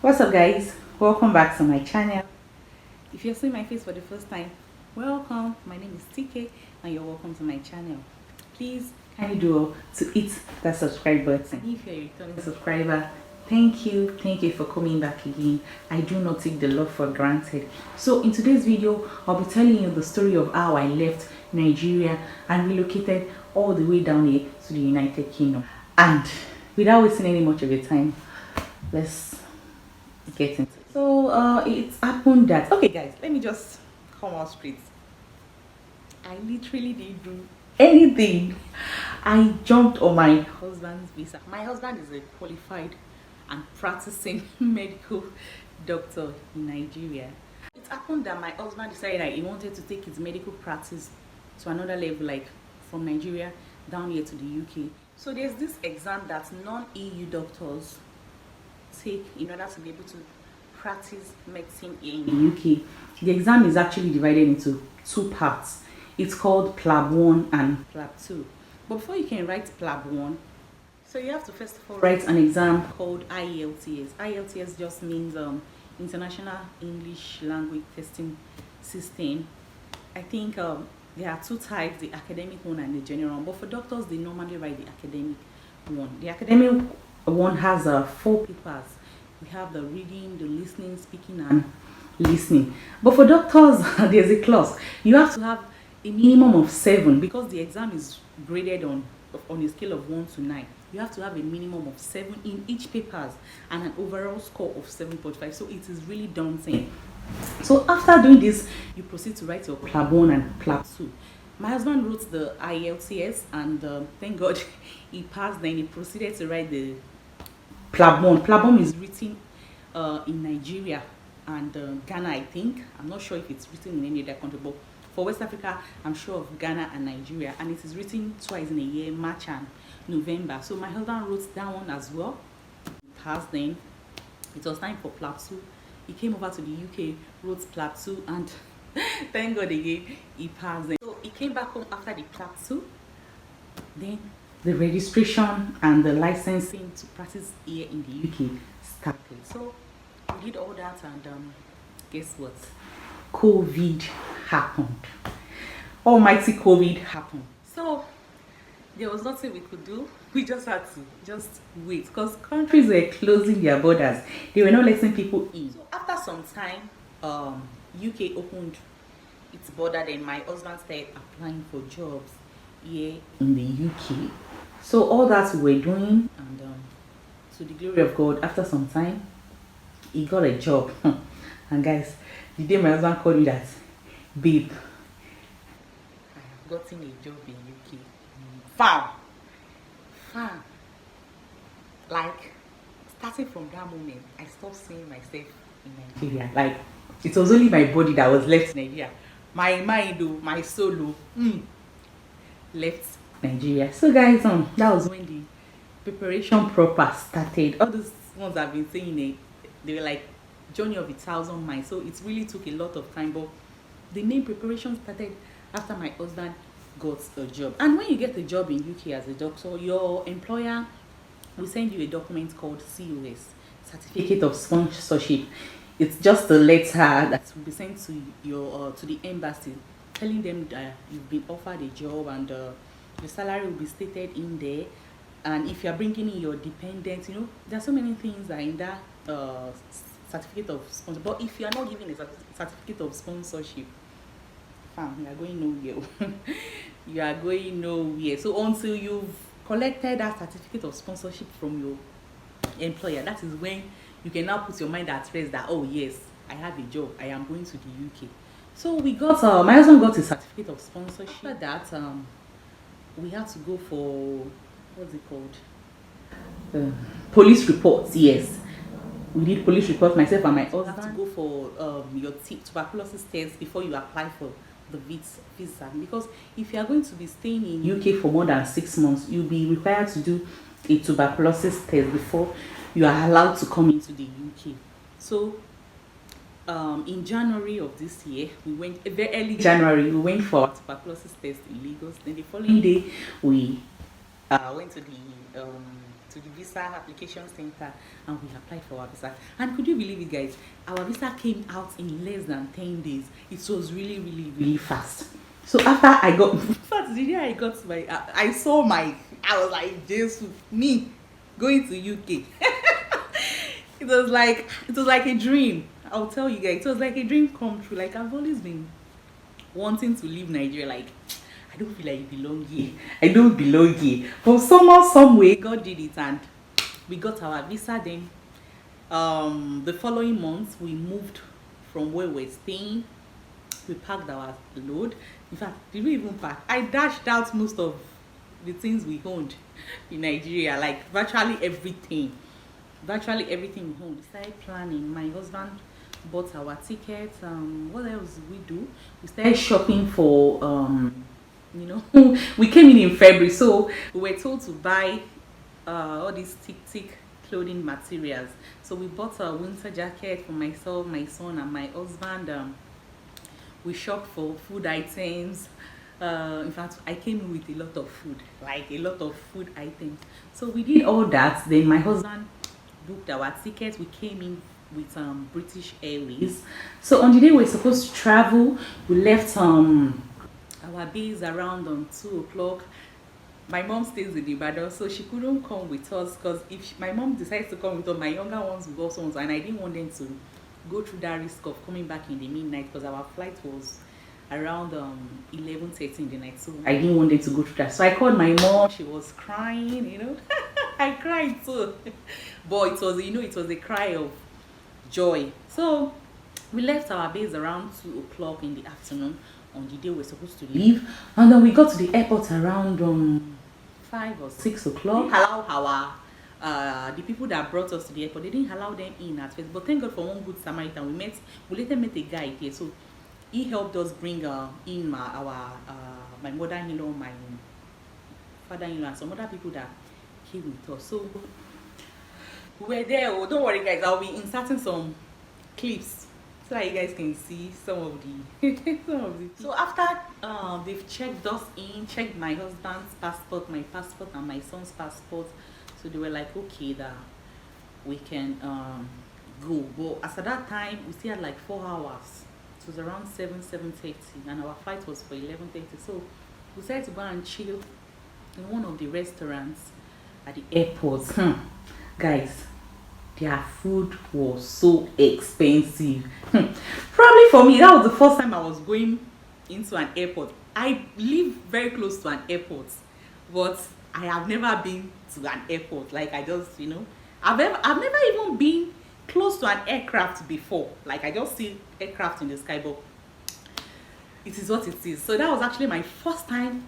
What's up, guys? Welcome back to my channel. If you're seeing my face for the first time, welcome. My name is TK and you're welcome to my channel. Please kindly do to hit that subscribe button. And if you're a returning subscriber, thank you for coming back again. I do not take the love for granted. So in today's video, I'll be telling you the story of how I left Nigeria and relocated all the way down here to the United Kingdom. And without wasting any much of your time, let's get into it. So it's happened that, okay guys, let me just come out straight. I literally didn't do anything. I jumped on my husband's visa. My husband is a qualified and practicing medical doctor in Nigeria. It happened that my husband decided that he wanted to take his medical practice to another level, like from Nigeria down here to the UK. So there's this exam that non-EU doctors take in order to be able to practice medicine in the UK. The exam is actually divided into two parts. It's called PLAB 1 and PLAB 2. But before you can write PLAB 1, so you have to first of all write an exam called IELTS. IELTS just means International English Language Testing System. I think there are two types, the academic one and the general one. But for doctors, they normally write the academic one. The academic one has 4 papers. We have the reading, the listening, speaking, and listening. But for doctors, there's a clause. You have to have a minimum of 7 because the exam is graded on a scale of 1 to 9. You have to have a minimum of 7 in each papers and an overall score of 7.5. So it is really daunting. So after doing this, you proceed to write your PLAB 1 and PLAB 2. My husband wrote the IELTS and thank God he passed. Then he proceeded to write the PLAB 1. PLAB 1 is written in Nigeria and Ghana, I think. I'm not sure if it's written in any other country, but for West Africa, I'm sure of Ghana and Nigeria. And it is written twice in a year, March and November. So my husband wrote that one as well. He passed then. It was time for PLAB 2. He came over to the UK, wrote PLAB 2, and thank God again, he passed then. So he came back home after the PLAB 2. Then the registration and the licensing to practice here in the UK started. So we did all that and guess what? COVID happened. Almighty COVID happened. So there was nothing we could do. We just had to just wait because countries were closing their borders. They were not letting people in. So after some time, UK opened its border. Then my husband started applying for jobs here in the UK. So all that we were doing, and to the glory of God, after some time, he got a job. And guys, the day my husband called me that, babe, I have gotten a job in UK. Fam. Like, starting from that moment, I stopped seeing myself in Nigeria. Like, it was only my body that was left in Nigeria. My mind, my soul, left Nigeria. So guys, that was when the preparation proper started. All those ones I've been saying, they were like journey of 1,000 miles. So it really took a lot of time. But the main preparation started after my husband got a job. And when you get a job in UK as a doctor, your employer will send you a document called COS, Certificate of Sponsorship. It's just a letter that will be sent to your to the embassy, telling them that you've been offered a job and your salary will be stated in there. And if you're bringing in your dependents, you know, there are so many things that are in that certificate of sponsorship. But if you are not given a certificate of sponsorship, fam, you are going nowhere. You are going nowhere. So until you've collected that certificate of sponsorship from your employer, that is when you can now put your mind at rest that, oh yes, I have a job, I am going to the UK. So we got my husband got a certificate of sponsorship. After that, we had to go for, what's it called, police reports. Yes, we did police reports, myself and my husband. You have to go for your tuberculosis test before you apply for the visa, because if you are going to be staying in UK for more than 6 months, you'll be required to do a tuberculosis test before you are allowed to come into the UK. So in January of this year, we went very early January, we went for tuberculosis test in Lagos. Then the following day we went to the to the visa application center and we applied for our visa. And could you believe it, guys? Our visa came out in less than 10 days. It was really, really, really fast. So after I got, in fact, the day I got to my, I was like, Jesus, me going to UK. It was like a dream. I'll tell you guys, it was like a dream come true. Like, I've always been wanting to leave Nigeria. Like, I don't feel like I belong here. I don't belong here. But somehow, some way, God did it, and we got our visa. Then, the following month, we moved from where we're staying. We packed our load. In fact, did we even pack? I dashed out most of the things we owned in Nigeria, like virtually everything. Virtually everything we owned. We started planning. My husband bought our tickets. What else did we do? We started shopping for you know, we came in February, so we were told to buy all these thick clothing materials. So we bought a winter jacket for myself, my son, and my husband. We shopped for food items. In fact, I came in with a lot of food, like a lot of food items. So we did all that. Then my husband booked our tickets. We came in with British Airways. So on the day we were supposed to travel, we left our base around 2 o'clock. My mom stays in Ibadan, so she couldn't come with us, because if my mom decides to come with us, my younger ones will also want to, and I didn't want them to go through that risk of coming back in the midnight, because our flight was around 11:30 in the night, so I didn't want them to go through that. So I called my mom. She was crying, you know. I cried too, but it was, you know, it was a cry of joy. So we left our base around 2 o'clock in the afternoon on the day we were supposed to leave, and then we got to the airport around 5 or 6 o'clock. Allow our the people that brought us to the airport, they didn't allow them in at first, but thank God for one good Samaritan. We later met a guy here, so he helped us bring in my mother-in-law, my father-in-law, and some other people that came with us. So we were there. Oh, don't worry, guys, I'll be inserting some clips so that you guys can see some of the So after they've checked us in, checked my husband's passport, my passport, and my son's passport, so they were like, okay, that we can go. But as at that time, we still had like 4 hours. It was around 7:30, and our flight was for 11:30. So we decided to go and chill in one of the restaurants at the airport. Guys, their food was so expensive. Probably for me, that was the first time I was going into an airport. I live very close to an airport, but I have never been to an airport. Like, I just, you know, I've never even been close to an aircraft before. Like, I just see aircraft in the sky, but it is what it is. So that was actually my first time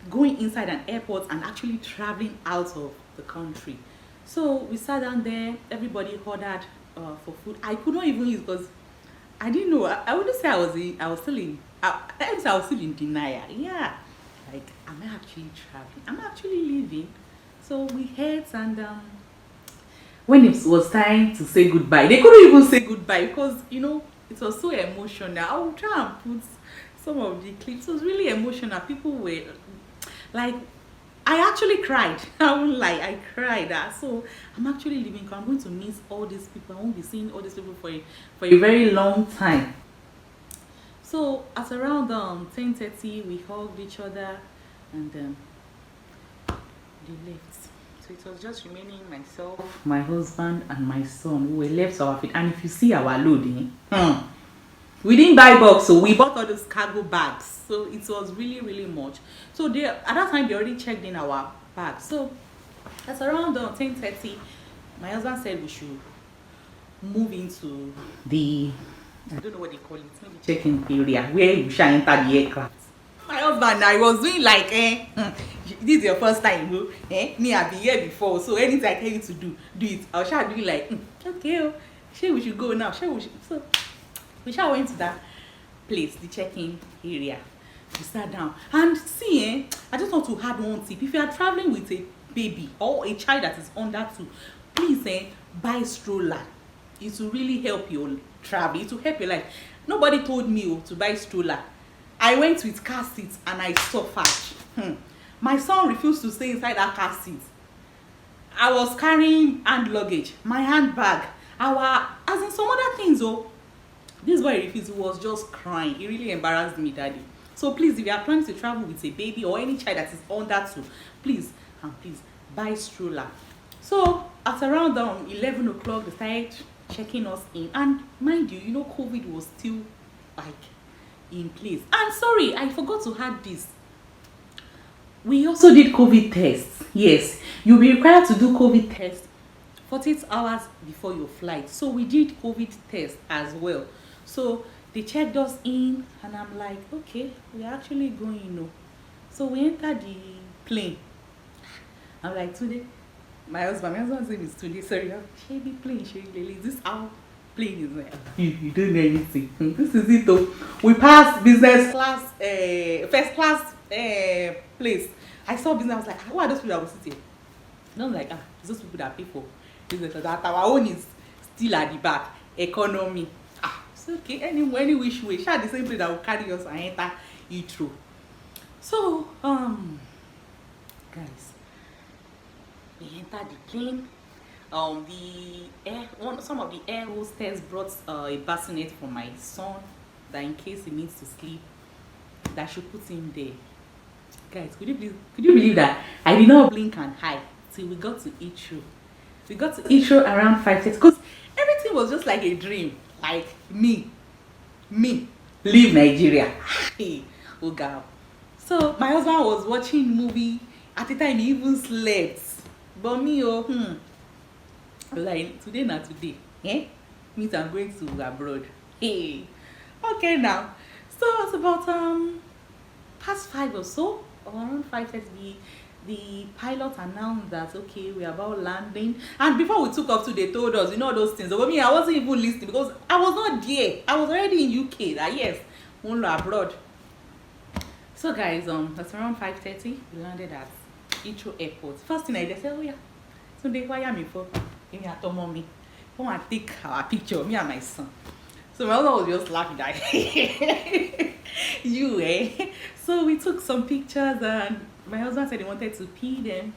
going inside an airport and actually traveling out of the country. So we sat down there, everybody ordered for food. I could not even use, because I didn't know. I wouldn't say I was still in denial. Yeah, like, am I actually traveling? I'm actually leaving. So we ate, and when it was time to say goodbye, they couldn't even say goodbye, because, you know, it was so emotional. I will try and put some of the clips. It was really emotional. People were like, I actually cried. I won't lie, I cried. So I'm actually leaving, because I'm going to miss all these people. I won't be seeing all these people for a very long time. So at around 10:30, we hugged each other, and they left. So it was just remaining myself, my husband, and my son. We were left to our feet. And if you see our loading, we didn't buy box, so we bought all those cargo bags. So it was really, really much. So at that time, they already checked in our bags. So that's around 10:30. My husband said we should move into the, I don't know what they call it, maybe check-in area, where we shall enter the aircraft. My husband, I was doing like, this is your first time, bro. Me, I've been here before, so anything I tell you to do it. I was doing like, okay, sure, we should go now. So we shall went to that place, the check-in area. We sat down, and see, I just want to add one tip. If you are traveling with a baby or a child that is under 2, please buy stroller. It will really help your travel. It will help your life. Nobody told me to buy stroller. I went with car seats and I suffered. My son refused to stay inside that car seat. I was carrying hand luggage, my handbag, our as in some other things. Oh, this boy refused. He was just crying. He really embarrassed me that day. So please, if you are planning to travel with a baby or any child that is under 2, please and please buy stroller. So at around 11 o'clock, they started checking us in, and mind you, COVID was still like in place. And sorry, I forgot to add this. We also did COVID tests. Yes, you'll be required to do COVID test 48 hours before your flight. So we did COVID test as well. So they checked us in, and I'm like, okay, we're actually going. So we entered the plane. I'm like, today, my husband's name is Tunde. Sorry, Shady plane, Shady Lily. Is this how plane is like? You don't know anything. This is it though. We passed business class, first class place. I saw business. I was like, who are those people that will sit here? And I'm like, it's those people that pay for business. That our own is still at the back. Economy. It's okay. Any which way. Share the same place that will carry us and enter Heathrow. So, guys, we entered the plane. Some of the air hostess brought a bassinet for my son, that in case he needs to sleep, that should put him there. Guys, could you believe that I did not blink and hide till we got to Heathrow? We got to Heathrow around 5:30 because everything was just like a dream. Like me, leave Nigeria. Oh God. So my husband was watching movie. At the time he even slept. But me, like today not today. Means I'm going to abroad. Hey. Okay now. So it's about past 5 or so, or around 5:30, the pilot announced that okay, we're about landing. And before we took off too, they told us, those things. But me, I wasn't even listening because I was not there. I was already in UK. That yes, only abroad. So guys, that's around 5:30. We landed at Heathrow Airport. First thing I just said, oh yeah, so they wire me for give me a to mommy. Come and take our picture, me and my son. So my husband was just laughing at So we took some pictures, and my husband said he wanted to pee them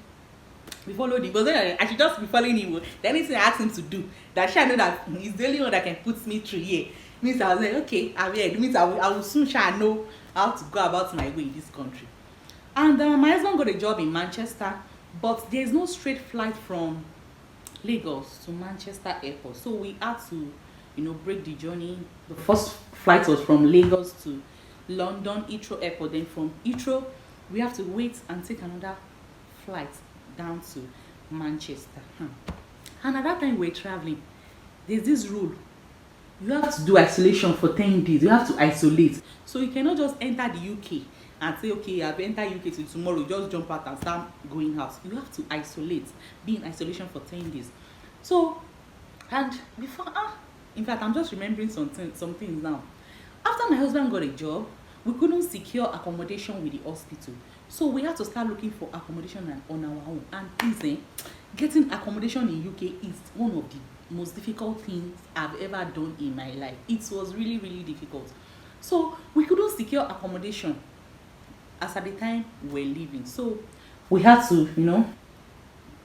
before loading. But then I should just be following him. The anything I asked him to do, that I know that he's the only one that can put me through here. Means I was like, okay, it means I will soon shall know how to go about my way in this country. And my husband got a job in Manchester, but there's no straight flight from Lagos to Manchester Airport. So we had to, break the journey. The first flight was from Lagos to London, Heathrow Airport. Then from Heathrow, we have to wait and take another flight down to Manchester. And at that time we were traveling. There's this rule. You have to do isolation for 10 days. You have to isolate. So you cannot just enter the UK and say, okay, I've entered UK till tomorrow, just jump out and start going out. You have to isolate, be in isolation for 10 days. So, and before, in fact, I'm just remembering some things now. After my husband got a job, we couldn't secure accommodation with the hospital. So we had to start looking for accommodation on our own. And please, getting accommodation in UK is one of the most difficult things I've ever done in my life. It was really, really difficult. So we couldn't secure accommodation as at the time we were leaving. So we had to,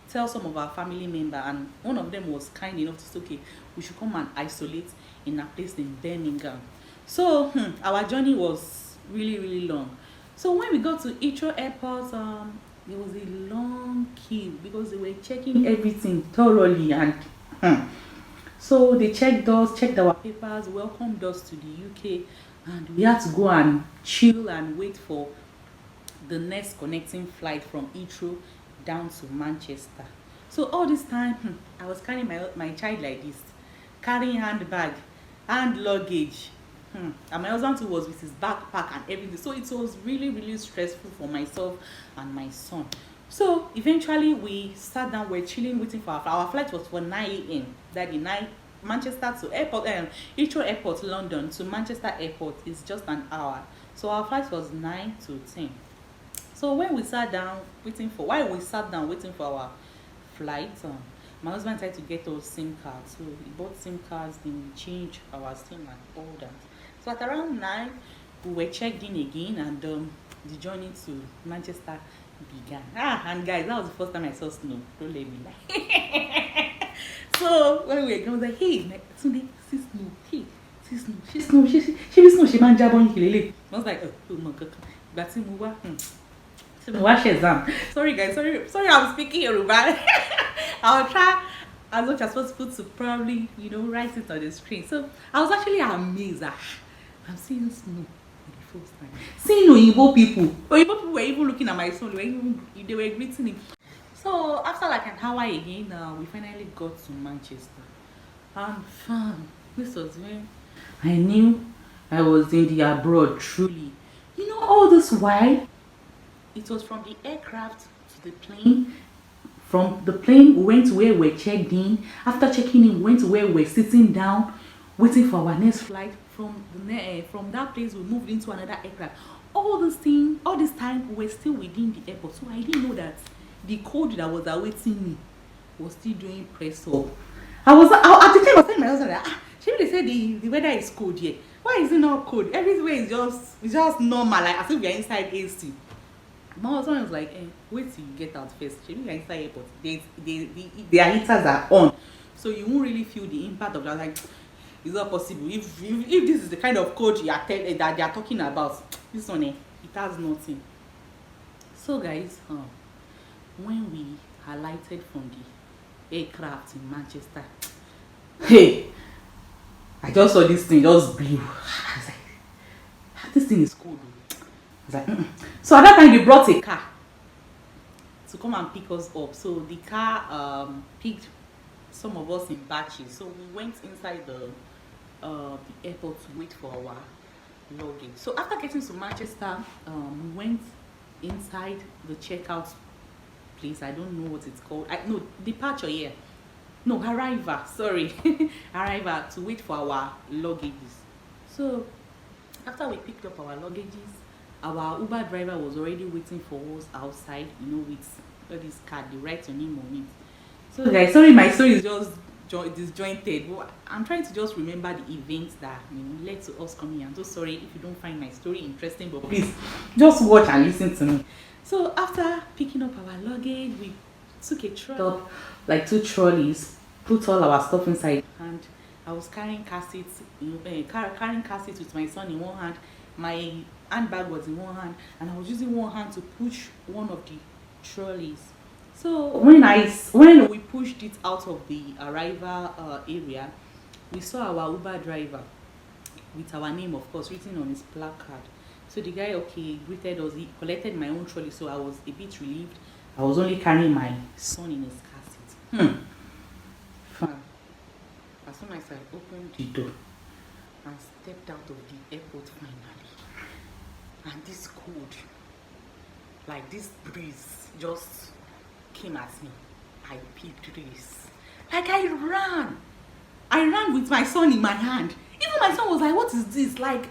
tell some of our family members, and one of them was kind enough to say, okay, we should come and isolate in a place in Birmingham. So our journey was really, really long. So when we got to Heathrow Airport, there was a long queue because they were checking everything thoroughly, and so they checked us, checked our papers, welcomed us to the UK, and we had to go and chill and wait for the next connecting flight from Heathrow down to Manchester. So all this time, I was carrying my child like this, carrying handbag, hand luggage, and my husband too was with his backpack and everything. So it was really, really stressful for myself and my son. So eventually we sat down, we're chilling, waiting for our flight was for 9 a.m. That the 9 Manchester to airport, Heathrow Airport, London to Manchester Airport is just an hour. So our flight was 9 to 10. So when we sat down waiting for our flight, my husband tried to get us SIM cards. So he bought SIM cards, then we changed our SIM and all that. So at around 9, we were checked in again, and the journey to Manchester began. And guys, that was the first time I saw snow. Don't let me lie. So when we were going, I was like, hey, Sunday, see snow. Hey, see snow. She snow. She snow. She man jabon kilele. I was like, oh my god. But see, Wash exam. Sorry guys, sorry I'm speaking Yoruba. I'll try as much as possible to probably, write it on the screen. So I was actually amazed that I'm seeing snow for the first time. Seeing Oyibo people were even looking at my son, they were greeting him. So after like an hour again, we finally got to Manchester. And fam, this was when I knew I was in the abroad truly. All this while, it was from the aircraft to the plane. From the plane, we went to where we were checked in. After checking in, we went to where we were sitting down, waiting for our next flight. From that place, we moved into another aircraft. All this time, we were still within the airport. So I didn't know that the code that was awaiting me was still doing press up. At the time I was telling my husband that they said the weather is cold here. Why is it not cold? Everywhere is just normal, like as if we are inside AC. My husband was like, wait till you get out first. We are inside airport. Their heaters are on, so you won't really feel the impact of that. Like, it's not possible. If this is the kind of cold that they are talking about, this one, it has nothing. So guys, when we alighted from the aircraft in Manchester, hey, I just saw this thing just blew. I was like, this thing is cool. I was like, So at that time they brought a car to come and pick us up. So the car picked some of us in batches. So we went inside the airport to wait for our luggage. So after getting to Manchester, we went inside the checkout place. I don't know what it's called. No, departure, yeah. No, arrival, sorry. Arrival, to wait for our luggages. So after we picked up our luggages, our Uber driver was already waiting for us outside, with all this card, the right your name on it. So guys, sorry my story is just disjointed. But I'm trying to just remember the events that led to us coming here. I'm so sorry if you don't find my story interesting, but please just watch and listen to me. So after picking up our luggage, we took a trolley, like 2 trolleys, put all our stuff inside, and I was carrying car seats, carrying car seats with my son in one hand. My handbag was in one hand, and I was using one hand to push one of the trolleys. So when we pushed it out of the arrival area, we saw our Uber driver with our name, of course, written on his placard. So the guy, greeted us. He collected my own trolley, so I was a bit relieved. I was only carrying my son in his car seat. Fine. As soon as I opened the door and stepped out of the airport finally, and this cold, like this breeze, just came at me. I picked this. Like I ran with my son in my hand. Even my son was like, what is this? Like,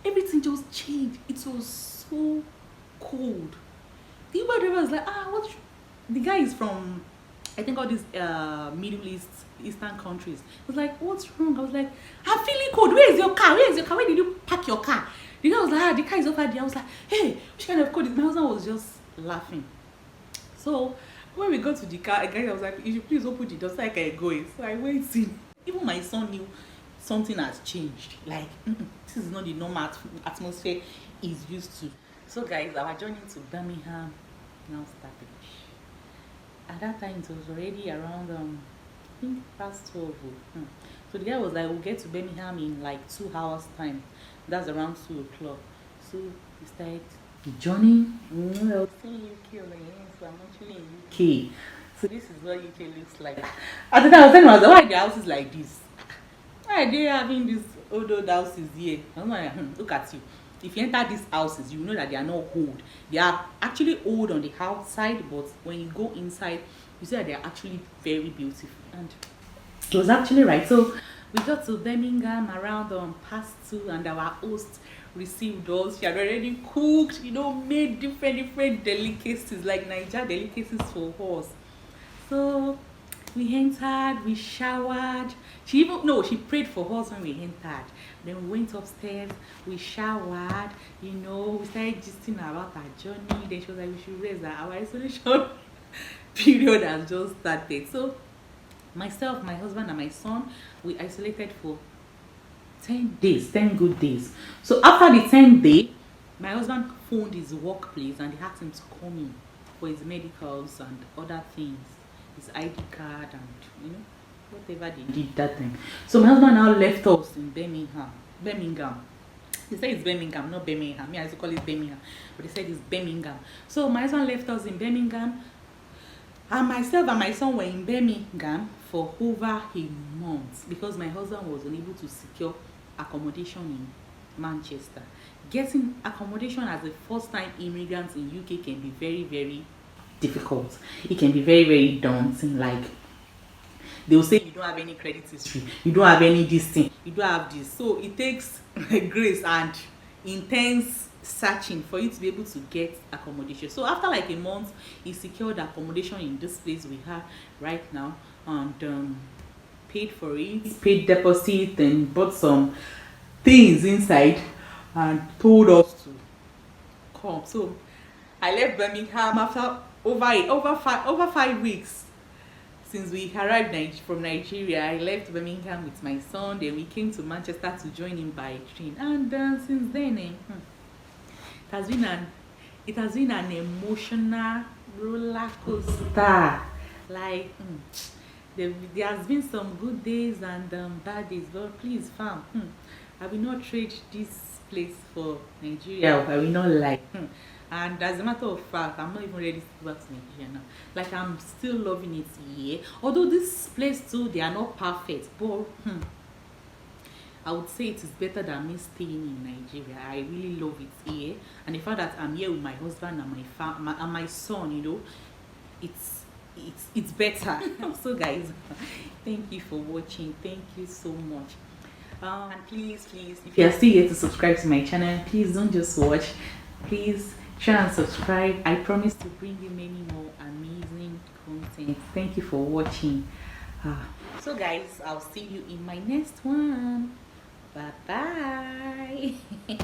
everything just changed. It was so cold. The Uber driver was like, what? The guy is from, I think, all these Middle Eastern countries. I was like, what's wrong? I was like, I'm feeling cold. Where is your car? Where did you park your car? The guy was like, the car is over there. I was like, hey, which kind of cold is? My husband was just laughing. So when we got to the car, again, I was like, you should please open the door so I can go in. So I went in. Even my son knew something has changed. Like, this is not the normal atmosphere he's used to. So guys, our journey to Birmingham now started. At that time, it was already around, I think, past 12. So the guy was like, we'll get to Birmingham in like 2 hours time. That's around 2 o'clock. So we started the journey. I was saying UK on the end, so I'm actually in UK. So this is what UK looks like. At the time, I was telling myself, why the house is like this? Why are they having these old houses here? I'm like, look at you. If you enter these houses, you know that they are not old. They are actually old on the outside, but when you go inside, you see that they are actually very beautiful. And it was actually right. So we got to Birmingham around past 2, and our host received us. She had already cooked, made different delicacies, like Niger delicacies for us. So We entered, we showered. She prayed for us when we entered. Then we went upstairs, we showered, we started gisting about our journey. Then she was like, we should raise our isolation period has just started. So myself, my husband, and my son, we isolated for 10 days, 10 good days. So after the 10th day, my husband phoned his workplace and they asked him to come in for his medicals and other things, his ID card and whatever they did that time. So my husband now left us in Birmingham. They said it's Birmingham, not Birmingham. I used to call it Birmingham, but they said it's Birmingham. So my husband left us in Birmingham, and myself and my son were in Birmingham for over a month because my husband was unable to secure accommodation in Manchester. Getting accommodation as a first-time immigrant in UK can be very, very difficult. It can be very, very daunting. Like, they'll say you don't have any credit history, you don't have any this thing, you don't have this. So it takes grace and intense searching for you to be able to get accommodation. So after like a month, he secured accommodation in this place we have right now and paid for it, paid deposit and bought some things inside and told us to come. So I left Birmingham after over 5 weeks since we arrived from Nigeria. I left Birmingham with my son. Then we came to Manchester to join him by train. And since then, it has been an emotional roller coaster. Like there has been some good days and bad days. But please, fam, I will not trade this place for Nigeria. I will not lie. And as a matter of fact, I'm not even ready to go back to Nigeria now. Like, I'm still loving it here. Although this place too, they are not perfect, but I would say it is better than me staying in Nigeria. I really love it here, and the fact that I'm here with my husband and my son, it's better. So guys, thank you for watching. Thank you so much. And please, if you are still here to subscribe to my channel, please don't just watch. Please share and subscribe. I promise to bring you many more amazing content. Thank you for watching. So guys, I'll see you in my next one. Bye bye.